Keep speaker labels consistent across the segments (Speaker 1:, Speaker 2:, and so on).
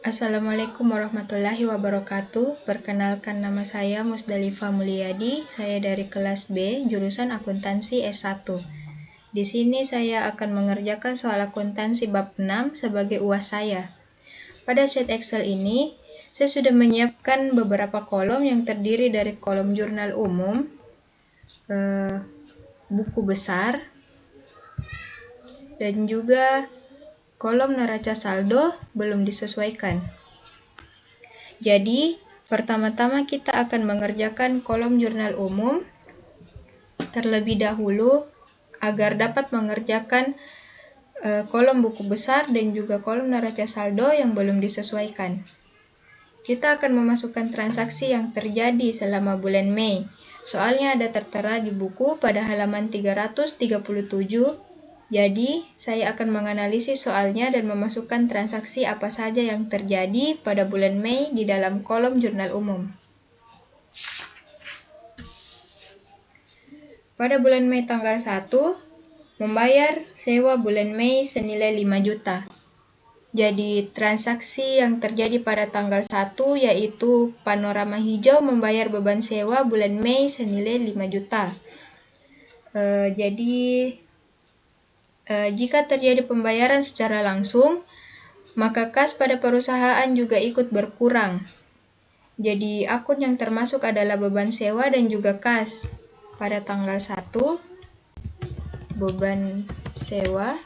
Speaker 1: Assalamualaikum warahmatullahi wabarakatuh. Perkenalkan, nama saya Musdalifah Mulyadi. Saya dari kelas B, jurusan akuntansi S1. Di sini saya akan mengerjakan soal akuntansi bab 6 sebagai UAS saya. Pada sheet Excel ini, saya sudah menyiapkan beberapa kolom yang terdiri dari kolom jurnal umum, buku besar, dan juga kolom neraca saldo belum disesuaikan. Jadi, pertama-tama kita akan mengerjakan kolom jurnal umum terlebih dahulu agar dapat mengerjakan kolom buku besar dan juga kolom neraca saldo yang belum disesuaikan. Kita akan memasukkan transaksi yang terjadi selama bulan Mei. Soalnya ada tertera di buku pada halaman 337. Jadi, saya akan menganalisis soalnya dan memasukkan transaksi apa saja yang terjadi pada bulan Mei di dalam kolom jurnal umum. Pada bulan Mei tanggal 1, membayar sewa bulan Mei senilai 5 juta. Jadi, transaksi yang terjadi pada tanggal 1 yaitu Panorama Hijau membayar beban sewa bulan Mei senilai 5 juta. Jika terjadi pembayaran secara langsung, maka kas pada perusahaan juga ikut berkurang. Jadi, akun yang termasuk adalah beban sewa dan juga kas. Pada tanggal 1, beban sewa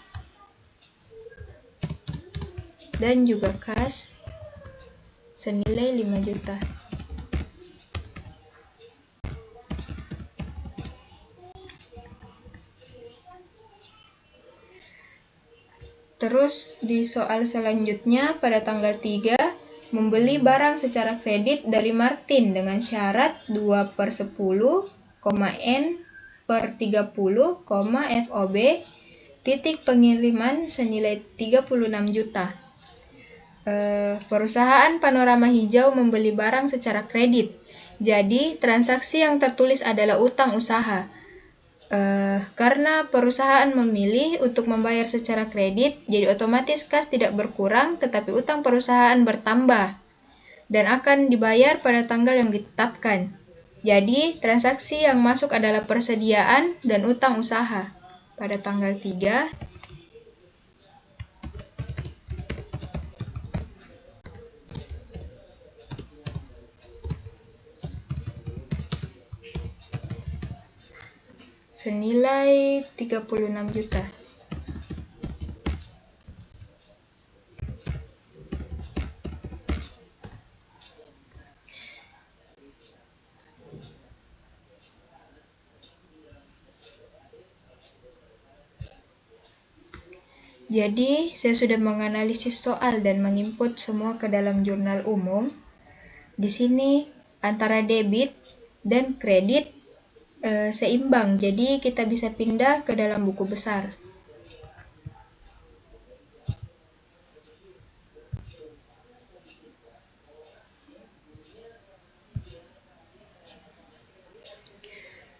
Speaker 1: dan juga kas senilai 5 juta. Terus di soal selanjutnya pada tanggal 3, membeli barang secara kredit dari Martin dengan syarat 2/10, N/30, FOB, titik pengiriman senilai 36 juta. Perusahaan Panorama Hijau membeli barang secara kredit. Jadi, transaksi yang tertulis adalah utang usaha. Karena perusahaan memilih untuk membayar secara kredit, jadi otomatis kas tidak berkurang, tetapi utang perusahaan bertambah dan akan dibayar pada tanggal yang ditetapkan. Jadi, transaksi yang masuk adalah persediaan dan utang usaha. Pada tanggal 3, senilai 36 juta. Jadi, saya sudah menganalisis soal dan menginput semua ke dalam jurnal umum. Di sini antara debit dan kredit seimbang, jadi kita bisa pindah ke dalam buku besar.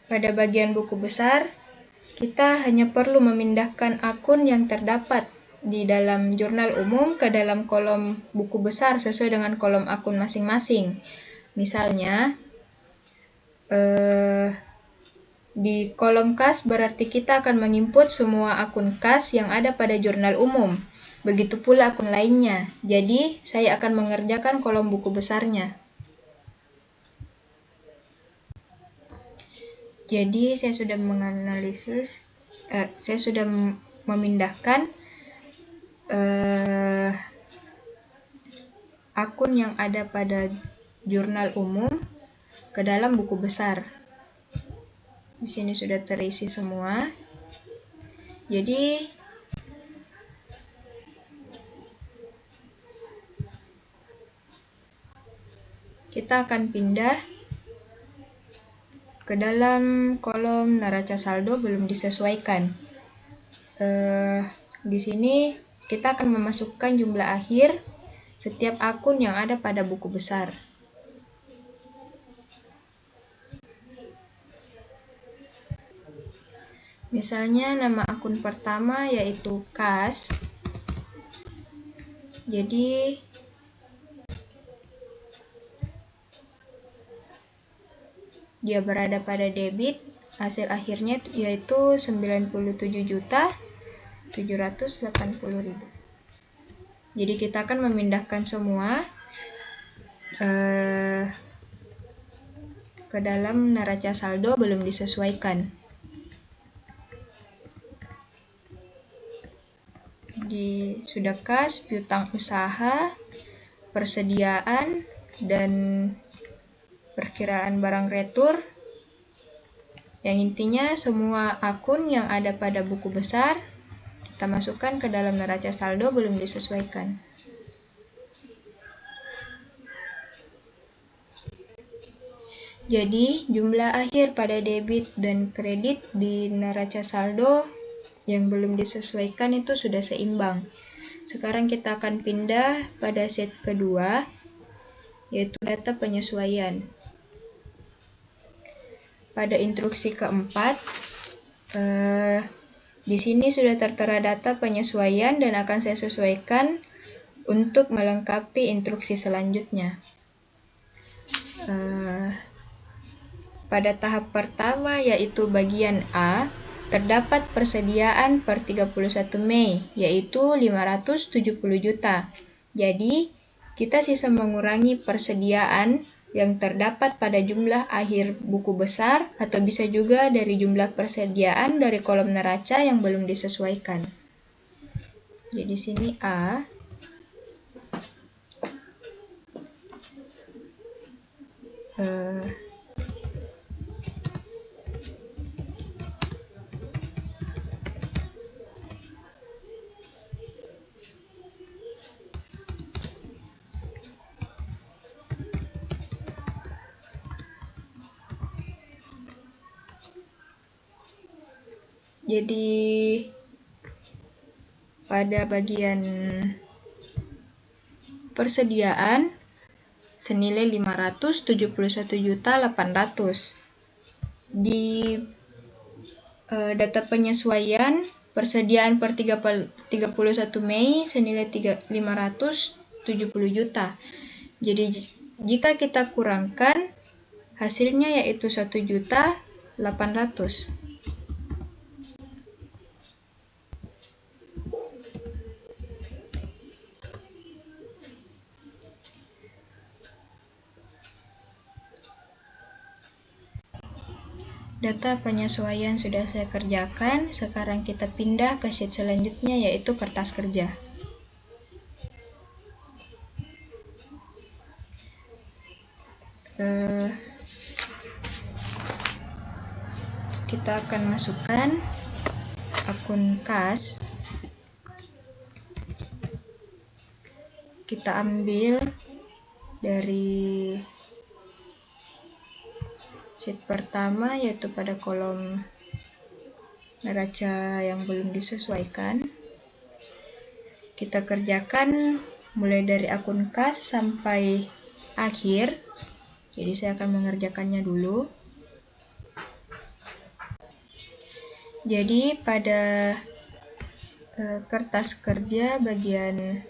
Speaker 1: Pada bagian buku besar, kita hanya perlu memindahkan akun yang terdapat di dalam jurnal umum ke dalam kolom buku besar sesuai dengan kolom akun masing-masing. Misalnya, di kolom kas berarti kita akan menginput semua akun kas yang ada pada jurnal umum. Begitu pula akun lainnya. Jadi, saya akan mengerjakan kolom buku besarnya. Jadi, saya sudah menganalisis, saya sudah memindahkan akun yang ada pada jurnal umum ke dalam buku besar. Di sini sudah terisi semua. Jadi, kita akan pindah ke dalam kolom neraca saldo belum disesuaikan. Di sini kita akan memasukkan jumlah akhir setiap akun yang ada pada buku besar. Misalnya nama akun pertama yaitu kas. Jadi dia berada pada debit, hasil akhirnya yaitu 97.780.000. Jadi kita akan memindahkan semua ke dalam neraca saldo belum disesuaikan. Sudah kas, piutang usaha, persediaan, dan perkiraan barang retur. Yang intinya semua akun yang ada pada buku besar kita masukkan ke dalam neraca saldo belum disesuaikan. Jadi, jumlah akhir pada debit dan kredit di neraca saldo yang belum disesuaikan itu sudah seimbang. Sekarang kita akan pindah pada sheet kedua, yaitu data penyesuaian. Pada instruksi keempat, di sini sudah tertera data penyesuaian dan akan saya sesuaikan untuk melengkapi instruksi selanjutnya. Pada tahap pertama, yaitu bagian A, terdapat persediaan per 31 Mei, yaitu 570 juta. Jadi, kita sisa mengurangi persediaan yang terdapat pada jumlah akhir buku besar, atau bisa juga dari jumlah persediaan dari kolom neraca yang belum disesuaikan. Jadi, sini A. Jadi pada bagian persediaan senilai 571.800. Di data penyesuaian persediaan per 31 Mei senilai 570 juta. Jadi jika kita kurangkan hasilnya yaitu 1.800.000. Data penyesuaian sudah saya kerjakan, sekarang kita pindah ke sheet selanjutnya yaitu kertas kerja. Kita akan masukkan akun kas. Kita ambil dari sheet pertama yaitu pada kolom neraca yang belum disesuaikan. Kita kerjakan mulai dari akun kas sampai akhir. Jadi saya akan mengerjakannya dulu. Jadi pada kertas kerja bagian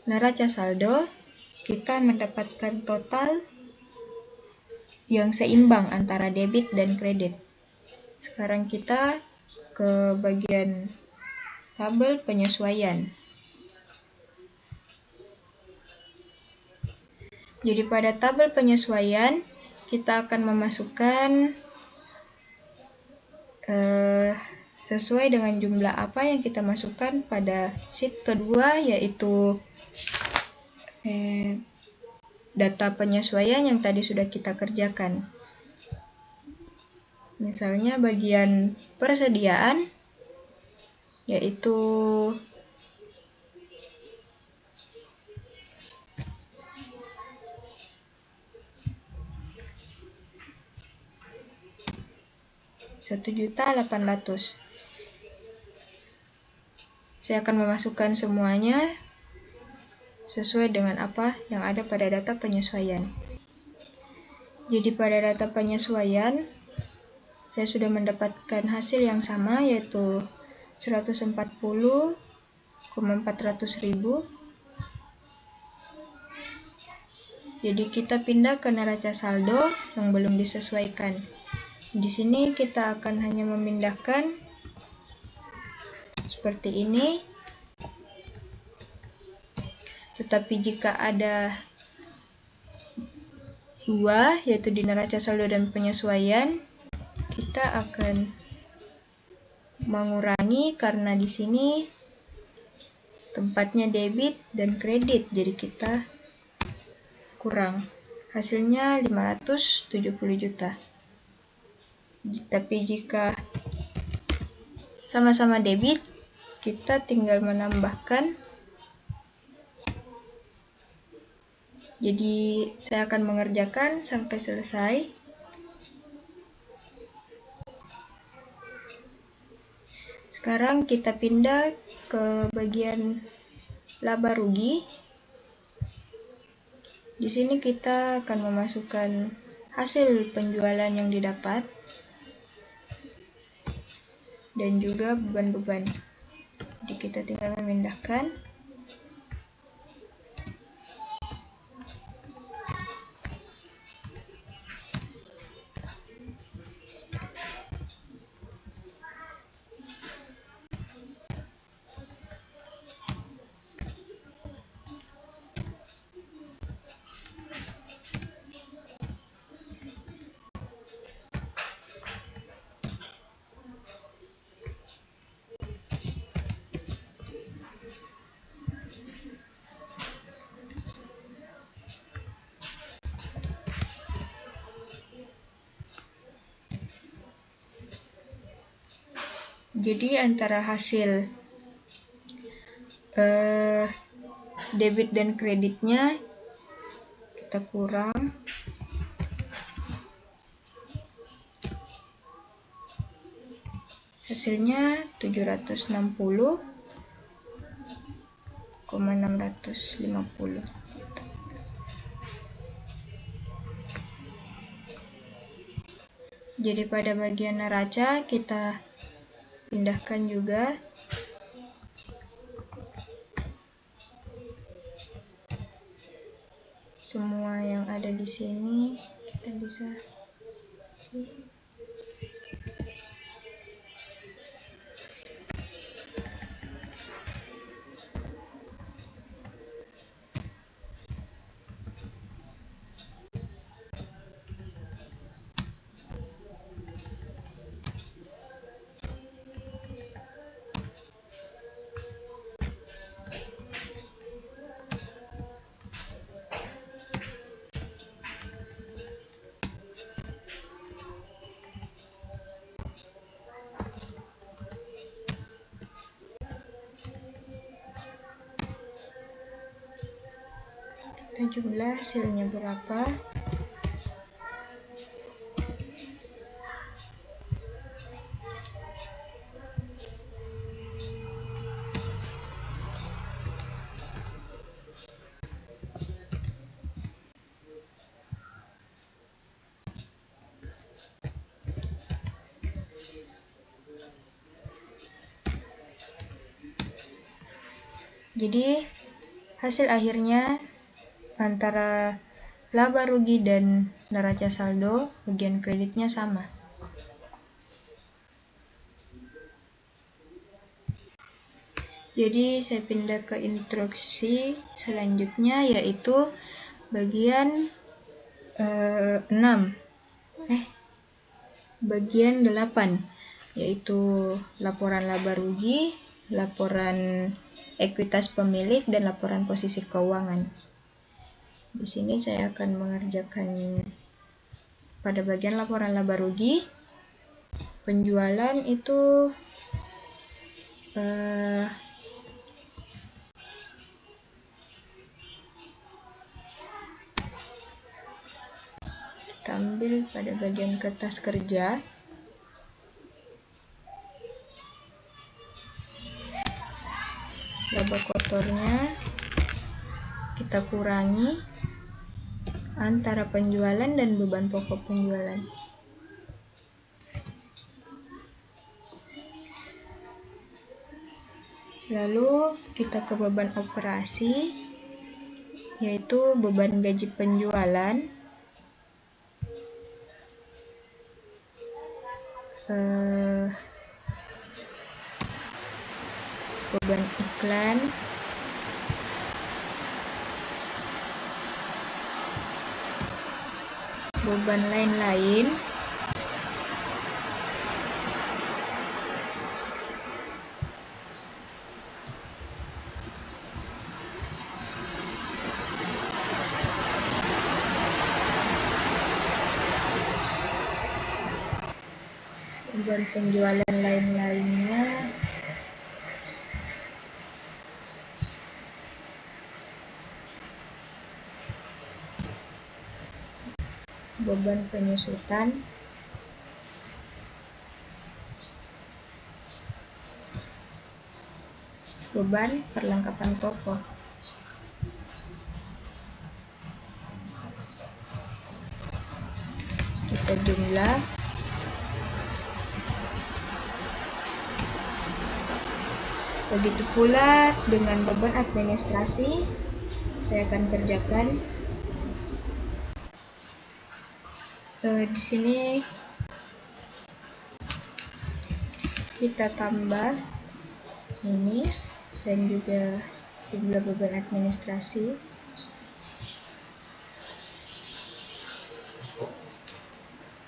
Speaker 1: neraca saldo, kita mendapatkan total yang seimbang antara debit dan kredit. Sekarang kita ke bagian tabel penyesuaian. Jadi pada tabel penyesuaian, kita akan memasukkan sesuai dengan jumlah apa yang kita masukkan pada sheet kedua, yaitu data penyesuaian yang tadi sudah kita kerjakan. Misalnya bagian persediaan, yaitu Rp1.800.000. Saya akan memasukkan semuanya sesuai dengan apa yang ada pada data penyesuaian. Jadi pada data penyesuaian, saya sudah mendapatkan hasil yang sama yaitu 140.400.000. Jadi kita pindah ke neraca saldo yang belum disesuaikan. Di sini kita akan hanya memindahkan seperti ini. Tetapi jika ada dua, yaitu di neraca saldo dan penyesuaian, kita akan mengurangi karena di sini tempatnya debit dan kredit, jadi kita kurang. Hasilnya 570 juta. Tapi jika sama-sama debit, kita tinggal menambahkan. Jadi saya akan mengerjakan sampai selesai. Sekarang kita pindah ke bagian laba rugi. Di sini kita akan memasukkan hasil penjualan yang didapat dan juga beban-beban. Jadi kita tinggal memindahkan. Jadi antara hasil debit dan kreditnya kita kurang. Hasilnya 760,650. Jadi pada bagian neraca kita pindahkan juga. Semua yang ada di sini kita bisa jumlah hasilnya berapa. Jadi hasil akhirnya antara laba rugi dan neraca saldo bagian kreditnya sama. Jadi saya pindah ke instruksi selanjutnya, yaitu bagian 8, yaitu laporan laba rugi, laporan ekuitas pemilik, dan laporan posisi keuangan. Di sini saya akan mengerjakan pada bagian laporan laba rugi. Penjualan itu kita ambil pada bagian kertas kerja. Laba kotornya kita kurangi antara penjualan dan beban pokok penjualan. Lalu kita ke beban operasi. yaitu beban gaji penjualan, beban iklan, beban lain-lain, beban penjualan lain-lainnya beban penyusutan, beban perlengkapan toko. Kita jumlah. Begitu pula dengan beban administrasi, saya akan kerjakan. Di sini kita tambah ini dan juga jumlah beban administrasi.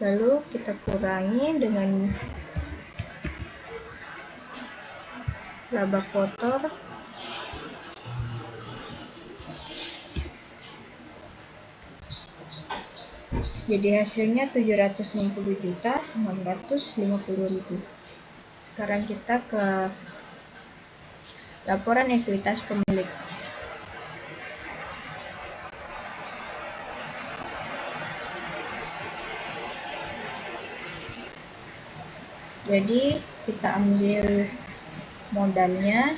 Speaker 1: Lalu kita kurangi dengan laba kotor. Jadi hasilnya 760.650.000. Sekarang kita ke laporan ekuitas pemilik. Jadi kita ambil modalnya,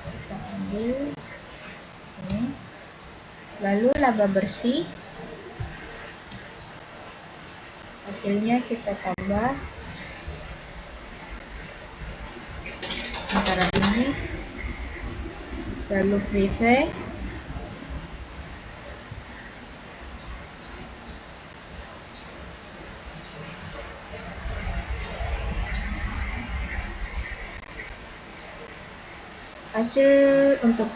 Speaker 1: kita ambil sini. Lalu laba bersih, hasilnya kita tambah antara ini. Lalu privé, hasil untuk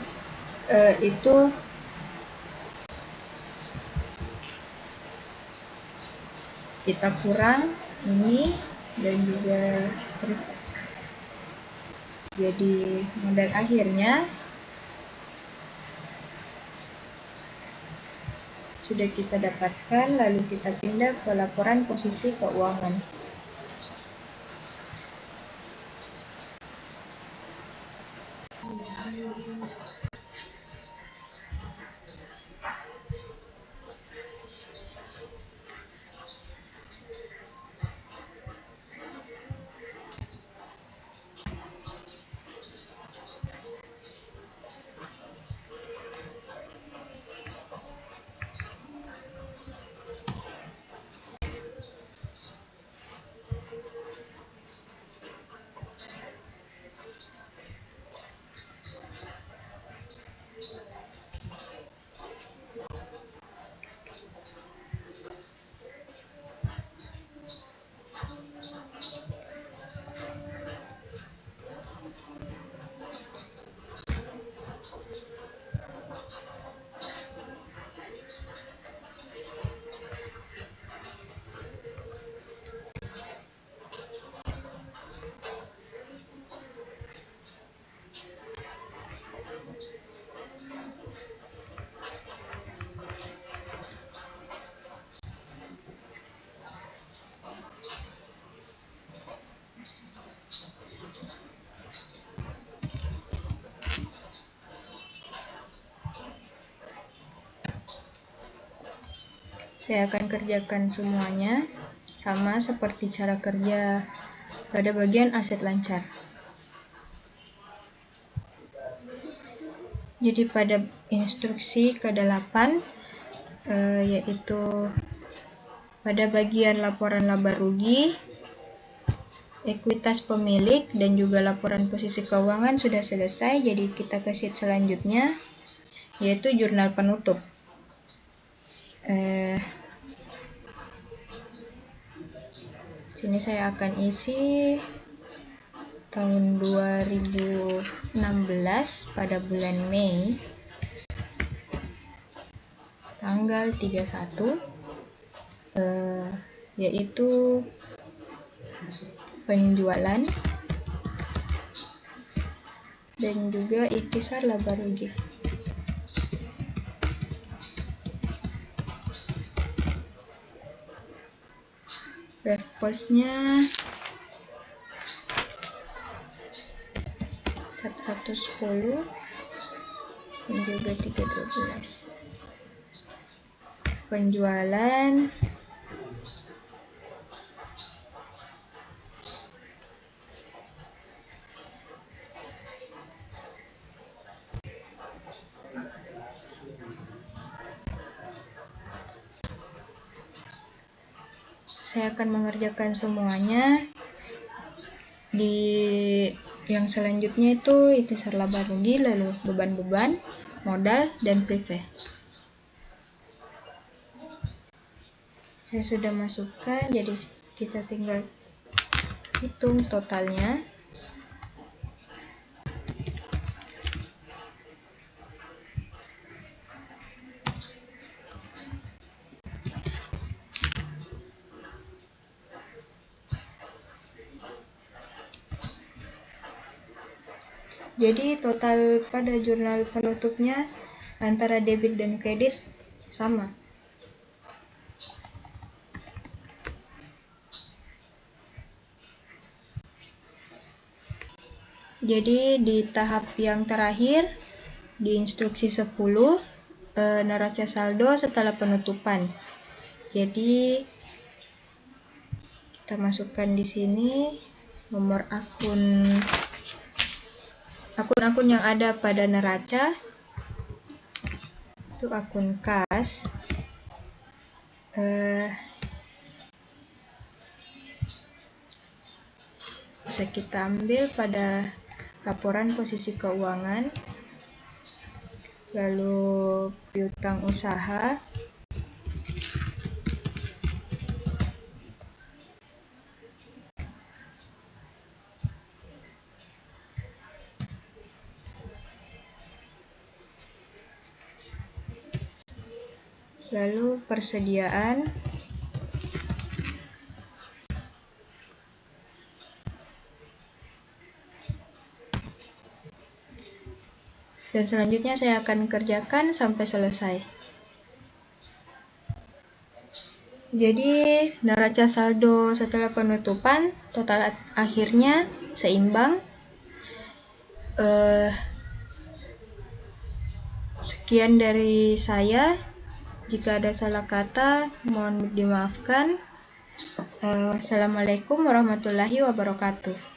Speaker 1: itu kita kurang ini dan juga jadi modal akhirnya sudah kita dapatkan. Lalu kita pindah ke laporan posisi keuangan. Saya akan kerjakan semuanya sama seperti cara kerja pada bagian aset lancar. Jadi pada instruksi ke-8 yaitu pada bagian laporan laba rugi, ekuitas pemilik dan juga laporan posisi keuangan sudah selesai. Jadi kita ke sheet selanjutnya, yaitu jurnal penutup. Sini saya akan isi tahun 2016 pada bulan Mei tanggal 31, yaitu penjualan dan juga ikhtisar laba rugi. Ref cost-nya 410 dan juga 312. Penjualan saya akan mengerjakan semuanya. Di yang selanjutnya itu ikhtisar laba rugi, lalu beban-beban, modal, dan prive. Saya sudah masukkan, jadi kita tinggal hitung totalnya. Jadi total pada jurnal penutupnya antara debit dan kredit sama. Jadi di tahap yang terakhir, di instruksi 10, neraca saldo setelah penutupan. Jadi kita masukkan di sini nomor akun yang ada pada neraca, itu akun kas, bisa kita ambil pada laporan posisi keuangan, lalu piutang usaha, lalu persediaan, dan selanjutnya saya akan kerjakan sampai selesai. Jadi neraca saldo setelah penutupan total akhirnya seimbang. Sekian dari saya. Jika ada salah kata, mohon dimaafkan. Wassalamualaikum warahmatullahi wabarakatuh.